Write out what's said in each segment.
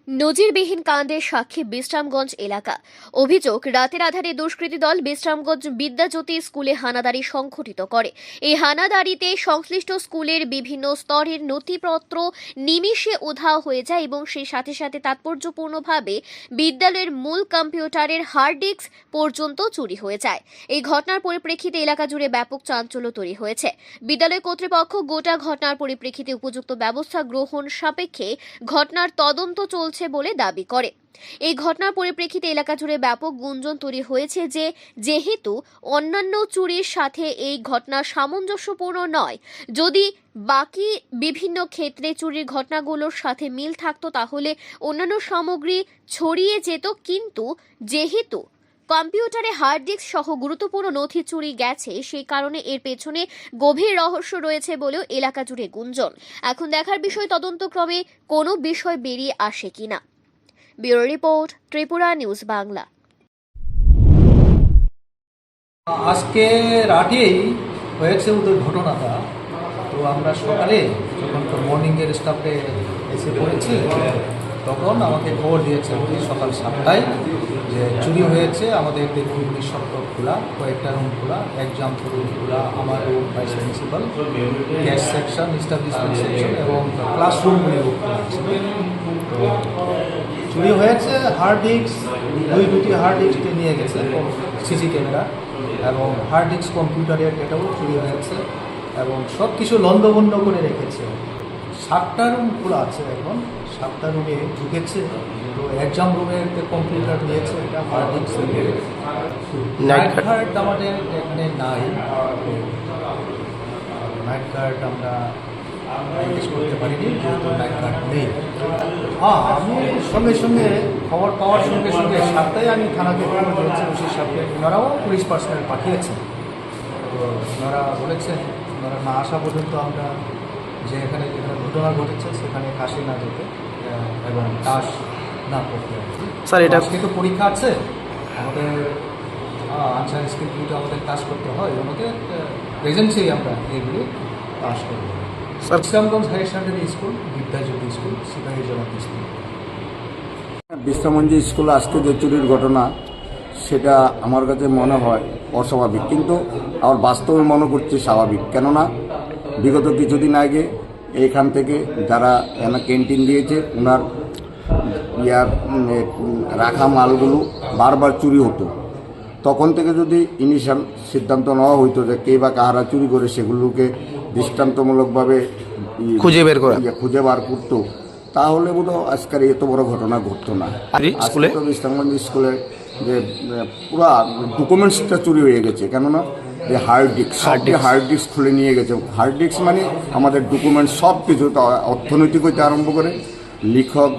নজিরবিহীন কাণ্ডের সাক্ষী বিশ্রামগঞ্জ এলাকা। অভিযোগ, রাতের আধারে দুষ্কৃতী দল বিশ্রামগঞ্জ বিদ্যাজ্যোতি স্কুলে হানাদারি সংঘটিত করে। এই হানাদারিতে সংশ্লিষ্ট স্কুলের বিভিন্ন স্তরের নথিপত্র নিমিষে উধাও হয়ে যায় এবং সেই সাথে সাথে তাৎপর্যপূর্ণভাবে বিদ্যালয়ের মূল কম্পিউটারের হার্ড ডিস্ক পর্যন্ত চুরি হয়ে যায়। এই ঘটনার পরিপ্রেক্ষিতে এলাকা জুড়ে ব্যাপক চাঞ্চল্য তৈরি হয়েছে। বিদ্যালয় কর্তৃপক্ষ গোটা ঘটনার পরিপ্রেক্ষিতে উপযুক্ত ব্যবস্থা গ্রহণ সাপেক্ষে ঘটনার তদন্ত চলছে বলে দাবি করে। এই ঘটনার পরিপ্রেক্ষিতে এলাকা জুড়ে ব্যাপক গুঞ্জন তৈরি হয়েছে যে যেহেতু অন্যান্য চুরির সাথে এই ঘটনা সামঞ্জস্যপূর্ণ নয়, যদি বাকি বিভিন্ন ক্ষেত্রে চুরির ঘটনাগুলোর সাথে মিল থাকতো তাহলে অন্যান্য সামগ্রী ছড়িয়ে যেত, কিন্তু যেহেতু কম্পিউটারে হার্ড ডিস্ক সহ গুরুত্বপূর্ণ নথি চুরি গেছে, সেই কারণে এর পেছনে গভীর রহস্য রয়েছে বলেও এলাকা জুড়ে গুঞ্জন। এখন দেখার বিষয় তদন্তক্রমে কোনো বিষয় বেরিয়ে আসে কিনা। Bureau report, Tripura news Bangla. আজকে রাতেই হয়েছে ওদের ঘটনাটা। তো আমরা সকালে যখন মর্নিংয়ের স্টাফে এসে পড়েছি তখন আমাকে খবর দিয়েছে সকাল 7টায় যে চুরি হয়েছে। আমাদের দেখুন নিঃশব্দ খোলা, কয়েকটা রুম খোলা, এক্সাম রুম খোলা, আমার room, vice principal, gas section, establishment section এবং ক্লাসরুমগুলি খোলা ছিল। তো চুরি হয়েছে হার্ড ডিস্ক, দুটি হার্ড ডিস্ক নিয়ে গেছে, সিসি ক্যামেরা এবং হার্ড ডিস্ক কম্পিউটারের এটাও চুরি হয়েছে এবং সব কিছু লন্ডভন্ড করে রেখেছে। 7টা রুম খোলা আছে, এখন 7টা রুমে ঢুকেছে। তো এক্সাম রুমের কম্পিউটার নিয়েছে, এটা হার্ড ডিস্ক। নাইট গার্ড আমাদের এখানে নাই, নাইট গার্ড আমরা জিজ্ঞেস করতে পারিনি, যেহেতু নাইট গার্ড নেই। আমি সঙ্গে সঙ্গে খবর পাওয়ার সঙ্গে সঙ্গে 7টায় আমি থানাকে খবর দিয়েছি, ওসির সাথে ওনারাও পুলিশ পার্সোনাল পাঠিয়েছেন। তো ওনারা বলেছেন ওনারা না আসা পর্যন্ত আমরা যেখানে ঘটনা ঘটেছে সেখানে কাশি না যেতে এবং কাজ না করতে। স্যার, এটা আজকে তো পরীক্ষা আছে, আমাদের আনসার স্কিলগুলো আমাদের কাজ করতে হয়, আমাদের প্রেজেন্সেই আমরা এগুলি পাস করব। Bishramganj higher secondary school, Vidyajyoti school, Sepahijala school. Bishramganj স্কুলে আজকে যে চুরির ঘটনা সেটা আমার কাছে মনে হয় অস্বাভাবিক, কিন্তু আমার বাস্তবে মনে করছি স্বাভাবিক। কেননা বিগত কিছুদিন আগে এইখান থেকে যারা ক্যান্টিন দিয়েছে ওনার রাখা মালগুলো বারবার চুরি হতো। তখন থেকে যদি ইনিশিয়াল সিদ্ধান্ত নেওয়া হইতো যে কে বা কাহারা চুরি করে সেগুলোকে দৃষ্টান্তমূলকভাবে খুঁজে বার করতো, তাহলে বোধহয় আজকের এত বড় ঘটনা ঘটতো না। আজকে তো বিশ্রামগঞ্জ স্কুলে যে পুরা ডকুমেন্টসটা চুরি হয়ে গেছে, কেননা যে হার্ড ডিস্ক খুলে নিয়ে গেছে। হার্ড ডিস্ক মানে আমাদের ডকুমেন্টস সব কিছু, অর্থনৈতিক হইতে আরম্ভ করে লিখক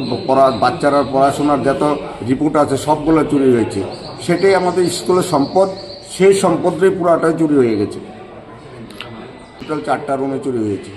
বাচ্চারা পড়াশোনার যত রিপোর্ট আছে সবগুলো চুরি হয়েছে। সেটাই আমাদের স্কুলের সম্পদ, সেই সম্পদটাই পুরাটাই চুরি হয়ে গেছে। টোটাল 4টা রুমে চুরি হয়েছে।